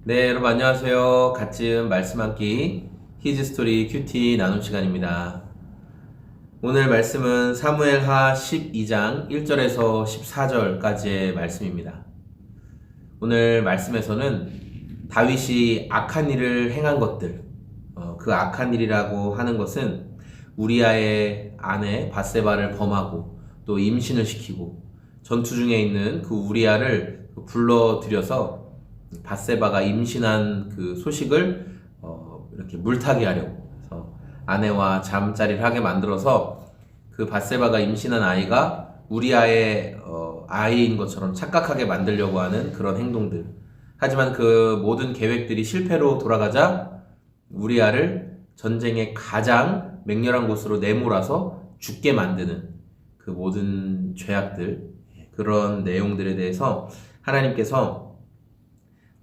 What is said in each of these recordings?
네, 여러분 안녕하세요. 갓즘 말씀 함기 히즈스토리 큐티 나눔 시간입니다. 오늘 말씀은 사무엘하 12장 1절에서 14절까지의 말씀입니다. 오늘 말씀에서는 다윗이 악한 일을 행한 것들, 그 악한 일이라고 하는 것은 우리아의 아내 밧세바를 범하고 또 임신을 시키고 전투 중에 있는 그 우리아를 불러들여서 밧세바가 임신한 그 소식을 이렇게 물타기 하려고 그래서 아내와 잠자리를 하게 만들어서 그 밧세바가 임신한 아이가 우리아의 아이인 것처럼 착각하게 만들려고 하는 그런 행동들. 하지만 그 모든 계획들이 실패로 돌아가자 우리아를 전쟁의 가장 맹렬한 곳으로 내몰아서 죽게 만드는 그 모든 죄악들, 그런 내용들에 대해서 하나님께서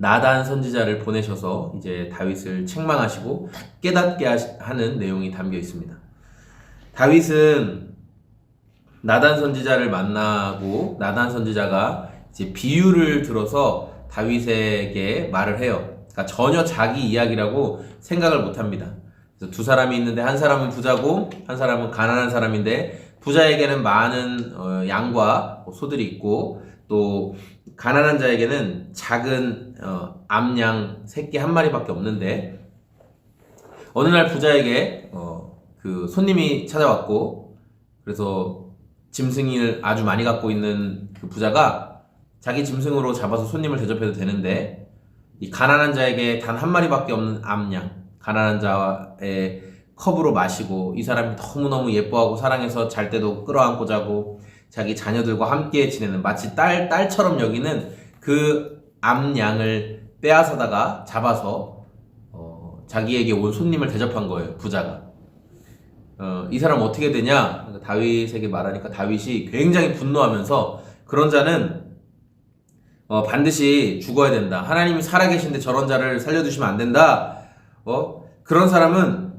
나단 선지자를 보내셔서 이제 다윗을 책망하시고 깨닫게 하는 내용이 담겨 있습니다. 다윗은 나단 선지자를 만나고 나단 선지자가 이제 비유를 들어서 다윗에게 말을 해요. 그러니까 전혀 자기 이야기라고 생각을 못 합니다. 그래서 두 사람이 있는데 한 사람은 부자고 한 사람은 가난한 사람인데 부자에게는 많은 양과 소들이 있고 또 가난한 자에게는 작은 암양 새끼 한 마리밖에 없는데 어느 날 부자에게 그 손님이 찾아왔고 그래서 짐승을 아주 많이 갖고 있는 그 부자가 자기 짐승으로 잡아서 손님을 대접해도 되는데 이 가난한 자에게 단 한 마리밖에 없는 암양, 가난한 자의 컵으로 마시고 이 사람이 너무너무 예뻐하고 사랑해서 잘 때도 끌어안고 자고 자기 자녀들과 함께 지내는 마치 딸처럼 여기는 그 암양을 빼앗아다가 잡아서 자기에게 온 손님을 대접한 거예요. 부자가. 이 사람 어떻게 되냐? 다윗에게 말하니까 다윗이 굉장히 분노하면서 그런 자는 반드시 죽어야 된다. 하나님이 살아계신데 저런 자를 살려두시면 안 된다. 그런 사람은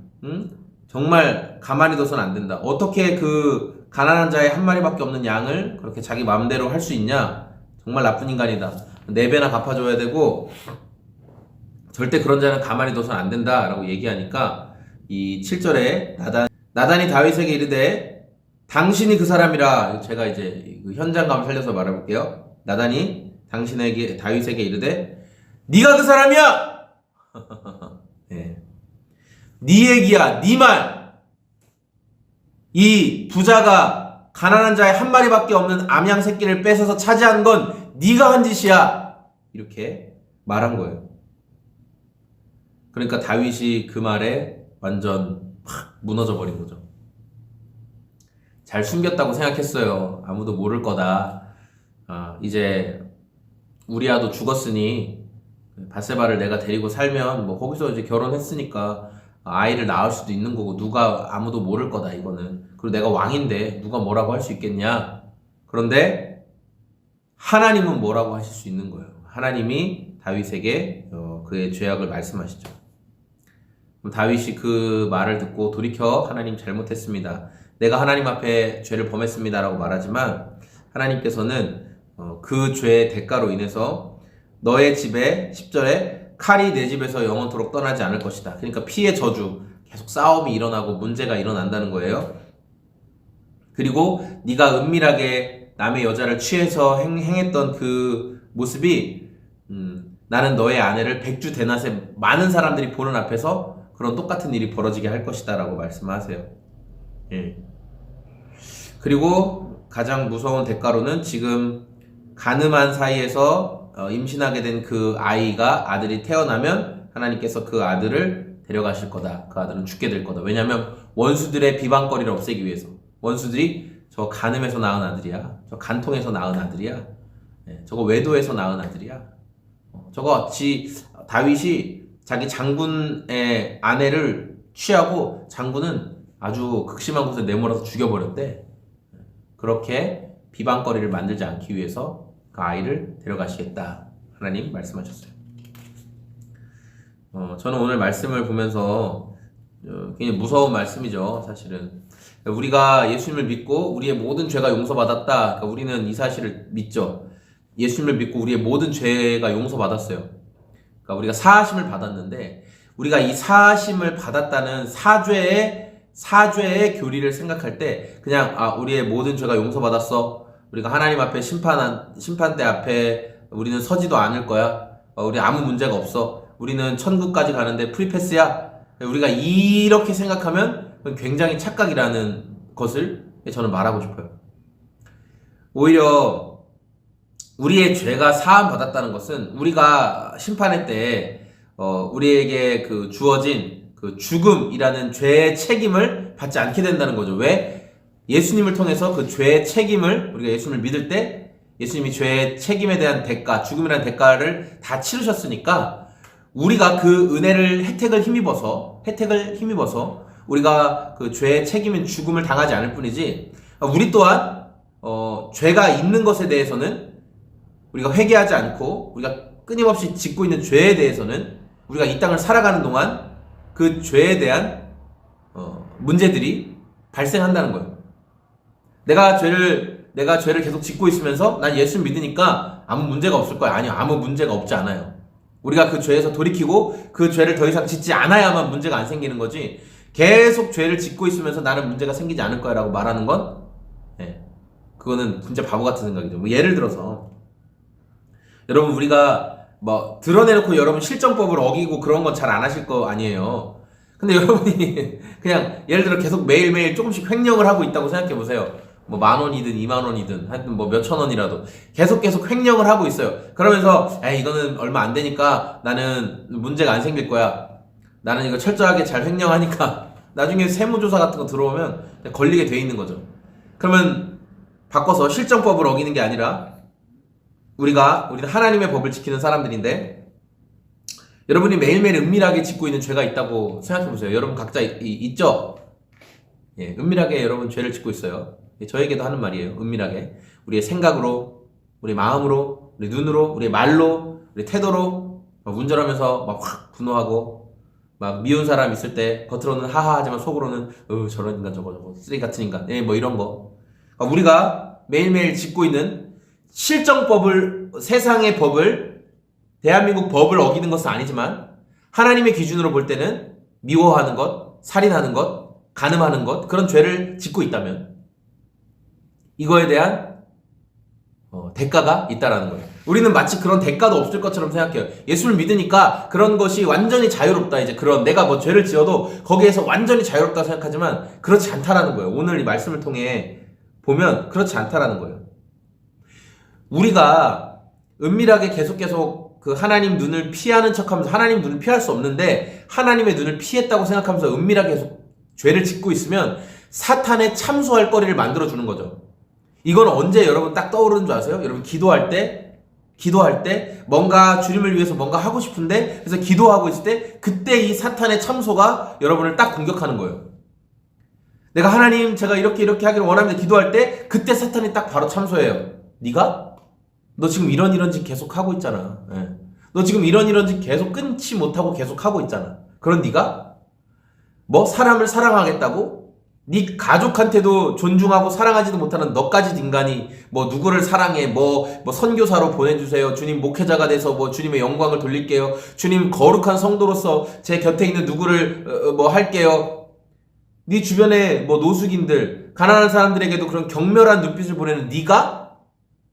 정말 가만히 둬서는 안 된다. 어떻게 그 가난한 자의 한 마리밖에 없는 양을 그렇게 자기 마음대로 할 수 있냐? 정말 나쁜 인간이다. 4배나 갚아줘야 되고 절대 그런 자는 가만히 둬서는 안 된다 라고 얘기하니까 이 7절에 나단이 다윗에게 이르되 당신이 그 사람이라. 제가 이제 그 현장감을 살려서 말해볼게요. 나단이 다윗에게 이르되 네가 그 사람이야. 네. 네 얘기야, 네 말. 이 부자가 가난한 자의 한 마리밖에 없는 암양 새끼를 뺏어서 차지한 건 네가 한 짓이야. 이렇게 말한 거예요. 그러니까 다윗이 그 말에 완전 팍 무너져 버린 거죠. 잘 숨겼다고 생각했어요. 아무도 모를 거다. 이제 우리아도 죽었으니 밧세바를 내가 데리고 살면 뭐 거기서 이제 결혼했으니까 아이를 낳을 수도 있는 거고 누가 아무도 모를 거다 이거는. 그리고 내가 왕인데 누가 뭐라고 할 수 있겠냐. 그런데 하나님은 뭐라고 하실 수 있는 거예요. 하나님이 다윗에게 그의 죄악을 말씀하시죠. 다윗이 그 말을 듣고 돌이켜 하나님 잘못했습니다. 내가 하나님 앞에 죄를 범했습니다 라고 말하지만 하나님께서는 그 죄의 대가로 인해서 너의 집에 10절에 칼이 내 집에서 영원토록 떠나지 않을 것이다. 그러니까 피해 저주, 계속 싸움이 일어나고 문제가 일어난다는 거예요. 그리고 네가 은밀하게 남의 여자를 취해서 행했던 그 모습이 나는 너의 아내를 백주대낮에 많은 사람들이 보는 앞에서 그런 똑같은 일이 벌어지게 할 것이다 라고 말씀하세요. 예. 그리고 가장 무서운 대가로는 지금 가늠한 사이에서 임신하게 된 그 아들이 태어나면 하나님께서 그 아들을 데려가실 거다. 그 아들은 죽게 될 거다. 왜냐하면 원수들의 비방거리를 없애기 위해서. 원수들이 저 간음에서 낳은 아들이야. 저 간통에서 낳은 아들이야. 저거 외도에서 낳은 아들이야. 다윗이 자기 장군의 아내를 취하고 장군은 아주 극심한 곳에 내몰아서 죽여버렸대. 그렇게 비방거리를 만들지 않기 위해서 그 아이를 데려가시겠다. 하나님 말씀하셨어요. 저는 오늘 말씀을 보면서 굉장히 무서운 말씀이죠. 사실은 우리가 예수님을 믿고 우리의 모든 죄가 용서받았다. 그러니까 우리는 이 사실을 믿죠. 예수님을 믿고 우리의 모든 죄가 용서받았어요. 그러니까 우리가 사하심을 받았는데 우리가 이 사하심을 받았다는 사죄의 교리를 생각할 때 그냥 우리의 모든 죄가 용서받았어. 우리가 하나님 앞에 심판대 앞에 우리는 서지도 않을 거야. 우리 아무 문제가 없어. 우리는 천국까지 가는데 프리패스야. 우리가 이렇게 생각하면 굉장히 착각이라는 것을 저는 말하고 싶어요. 오히려 우리의 죄가 사함 받았다는 것은 우리가 심판의 때 우리에게 그 주어진 그 죽음이라는 죄의 책임을 받지 않게 된다는 거죠. 왜? 예수님을 통해서 그 죄의 책임을 우리가 예수님을 믿을 때 예수님이 죄의 책임에 대한 대가, 죽음이라는 대가를 다 치르셨으니까 우리가 그 은혜를 혜택을 힘입어서 우리가 그 죄의 책임인 죽음을 당하지 않을 뿐이지 우리 또한 죄가 있는 것에 대해서는 우리가 회개하지 않고 우리가 끊임없이 짓고 있는 죄에 대해서는 우리가 이 땅을 살아가는 동안 그 죄에 대한 문제들이 발생한다는 거예요. 내가 죄를 계속 짓고 있으면서 난 예수 믿으니까 아무 문제가 없을 거야. 아니요, 아무 문제가 없지 않아요. 우리가 그 죄에서 돌이키고 그 죄를 더 이상 짓지 않아야만 문제가 안 생기는 거지, 계속 죄를 짓고 있으면서 나는 문제가 생기지 않을 거야 라고 말하는 건 그거는 진짜 바보 같은 생각이죠. 뭐 예를 들어서 여러분, 우리가 뭐 드러내놓고 여러분 실정법을 어기고 그런 건 잘 안 하실 거 아니에요. 근데 여러분이 그냥 예를 들어 계속 매일매일 조금씩 횡령을 하고 있다고 생각해 보세요. 뭐 10,000원이든 20,000원이든 하여튼 뭐 몇천 원이라도 계속 횡령을 하고 있어요. 그러면서 이거는 얼마 안 되니까 나는 문제가 안 생길 거야. 나는 이거 철저하게 잘 횡령하니까 나중에 세무조사 같은 거 들어오면 걸리게 돼 있는 거죠. 그러면 바꿔서 실정법을 어기는 게 아니라 우리는 하나님의 법을 지키는 사람들인데, 여러분이 매일매일 은밀하게 짓고 있는 죄가 있다고 생각해보세요. 여러분 각자 있죠? 은밀하게 여러분 죄를 짓고 있어요. 저에게도 하는 말이에요. 은밀하게. 우리의 생각으로, 우리의 마음으로, 우리 눈으로, 우리의 말로, 우리 태도로, 운전하면서 막 확 분노하고, 막 미운 사람 있을 때 겉으로는 하하 하지만 속으로는 저런 인간 저거 쓰레기 같은 인간, 뭐 이런 거. 우리가 매일매일 짓고 있는 실정법을, 세상의 법을, 대한민국 법을 어기는 것은 아니지만 하나님의 기준으로 볼 때는 미워하는 것, 살인하는 것, 간음하는 것, 그런 죄를 짓고 있다면 이거에 대한 대가가 있다라는 거예요. 우리는 마치 그런 대가도 없을 것처럼 생각해요. 예수를 믿으니까 그런 것이 완전히 자유롭다, 이제 그런 내가 뭐 죄를 지어도 거기에서 완전히 자유롭다 생각하지만 그렇지 않다라는 거예요. 오늘 이 말씀을 통해 보면 그렇지 않다라는 거예요. 우리가 은밀하게 계속 그 하나님 눈을 피하는 척하면서, 하나님 눈을 피할 수 없는데 하나님의 눈을 피했다고 생각하면서 은밀하게 계속 죄를 짓고 있으면 사탄에 참소할 거리를 만들어주는 거죠. 이건 언제 여러분 딱 떠오르는 줄 아세요? 여러분 기도할 때 뭔가 주님을 위해서 뭔가 하고 싶은데, 그래서 기도하고 있을 때 그때 이 사탄의 참소가 여러분을 딱 공격하는 거예요. 내가 하나님 제가 이렇게 하기를 원합니다 기도할 때 그때 사탄이 딱 바로 참소해요. 너 지금 이런 짓 계속 하고 있잖아. 너 지금 이런 짓 계속 끊지 못하고 계속 하고 있잖아. 그런 네가 뭐 사람을 사랑하겠다고? 네 가족한테도 존중하고 사랑하지도 못하는 너까지 인간이 뭐 누구를 사랑해? 뭐 선교사로 보내주세요. 주님 목회자가 돼서 뭐 주님의 영광을 돌릴게요. 주님 거룩한 성도로서 제 곁에 있는 누구를 뭐 할게요. 네 주변에 뭐 노숙인들, 가난한 사람들에게도 그런 경멸한 눈빛을 보내는 네가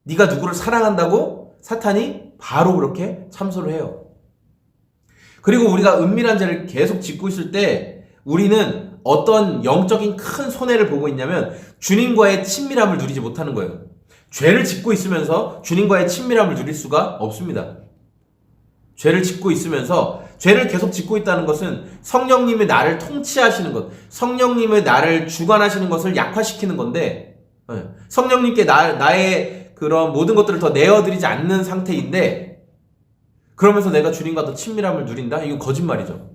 누구를 사랑한다고 사탄이 바로 그렇게 참소를 해요. 그리고 우리가 은밀한 죄를 계속 짓고 있을 때 우리는 어떤 영적인 큰 손해를 보고 있냐면 주님과의 친밀함을 누리지 못하는 거예요. 죄를 짓고 있으면서 주님과의 친밀함을 누릴 수가 없습니다. 죄를 짓고 있으면서, 죄를 계속 짓고 있다는 것은 성령님의 나를 통치하시는 것, 성령님의 나를 주관하시는 것을 약화시키는 건데, 성령님께 나의 그런 모든 것들을 더 내어드리지 않는 상태인데, 그러면서 내가 주님과 더 친밀함을 누린다? 이건 거짓말이죠.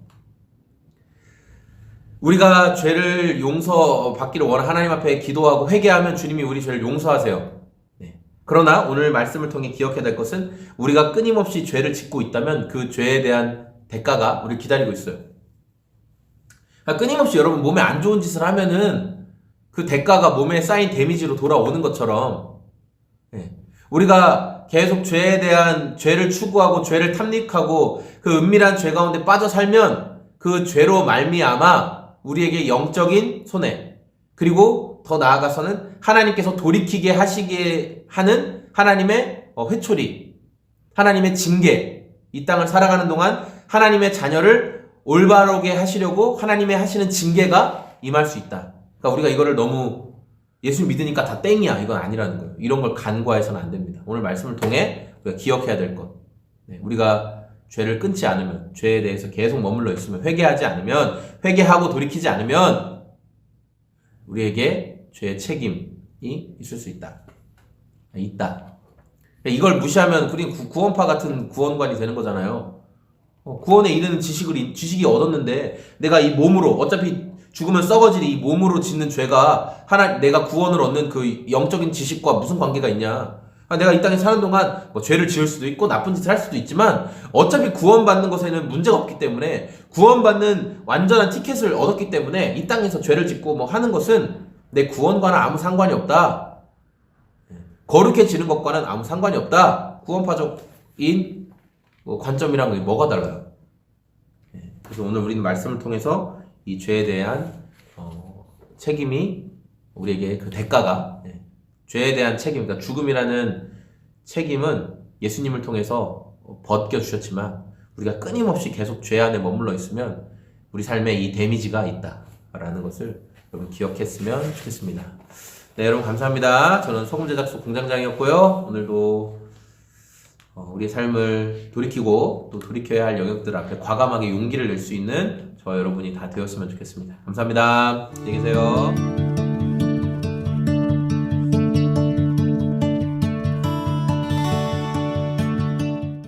우리가 죄를 용서받기를 원하는 하나님 앞에 기도하고 회개하면 주님이 우리 죄를 용서하세요. 그러나 오늘 말씀을 통해 기억해야 될 것은 우리가 끊임없이 죄를 짓고 있다면 그 죄에 대한 대가가 우리를 기다리고 있어요. 끊임없이 여러분 몸에 안 좋은 짓을 하면은 그 대가가 몸에 쌓인 데미지로 돌아오는 것처럼, 우리가 계속 죄에 대한 죄를 추구하고 죄를 탐닉하고 그 은밀한 죄 가운데 빠져 살면 그 죄로 말미암아 우리에게 영적인 손해, 그리고 더 나아가서는 하나님께서 돌이키게 하시게 하는 하나님의 회초리, 하나님의 징계, 이 땅을 살아가는 동안 하나님의 자녀를 올바르게 하시려고 하나님의 하시는 징계가 임할 수 있다. 그러니까 우리가 이거를 너무 예수 믿으니까 다 땡이야, 이건 아니라는 거예요. 이런 걸 간과해서는 안 됩니다. 오늘 말씀을 통해 우리가 기억해야 될 것, 우리가 죄를 끊지 않으면, 죄에 대해서 계속 머물러 있으면, 회개하지 않으면, 회개하고 돌이키지 않으면 우리에게 죄의 책임이 있을 수 있다. 이걸 무시하면 우리 구원파 같은 구원관이 되는 거잖아요. 구원에 이르는 지식이 얻었는데 내가 이 몸으로, 어차피 죽으면 썩어질 이 몸으로 짓는 죄가 내가 구원을 얻는 그 영적인 지식과 무슨 관계가 있냐. 내가 이 땅에 사는 동안 죄를 지을 수도 있고 나쁜 짓을 할 수도 있지만 어차피 구원받는 것에는 문제가 없기 때문에, 구원받는 완전한 티켓을 얻었기 때문에 이 땅에서 죄를 짓고 하는 것은 내 구원과는 아무 상관이 없다. 거룩해지는 것과는 아무 상관이 없다. 구원파적인 관점이랑 뭐가 달라요? 그래서 오늘 우리는 말씀을 통해서 이 죄에 대한 책임이 우리에게 그 대가가, 죄에 대한 책임, 그러니까 죽음이라는 책임은 예수님을 통해서 벗겨주셨지만 우리가 끊임없이 계속 죄 안에 머물러 있으면 우리 삶에 이 데미지가 있다라는 것을 여러분 기억했으면 좋겠습니다. 네, 여러분 감사합니다. 저는 소금제작소 공장장이었고요. 오늘도 우리의 삶을 돌이키고 또 돌이켜야 할 영역들 앞에 과감하게 용기를 낼 수 있는 저와 여러분이 다 되었으면 좋겠습니다. 감사합니다. 안녕히 계세요.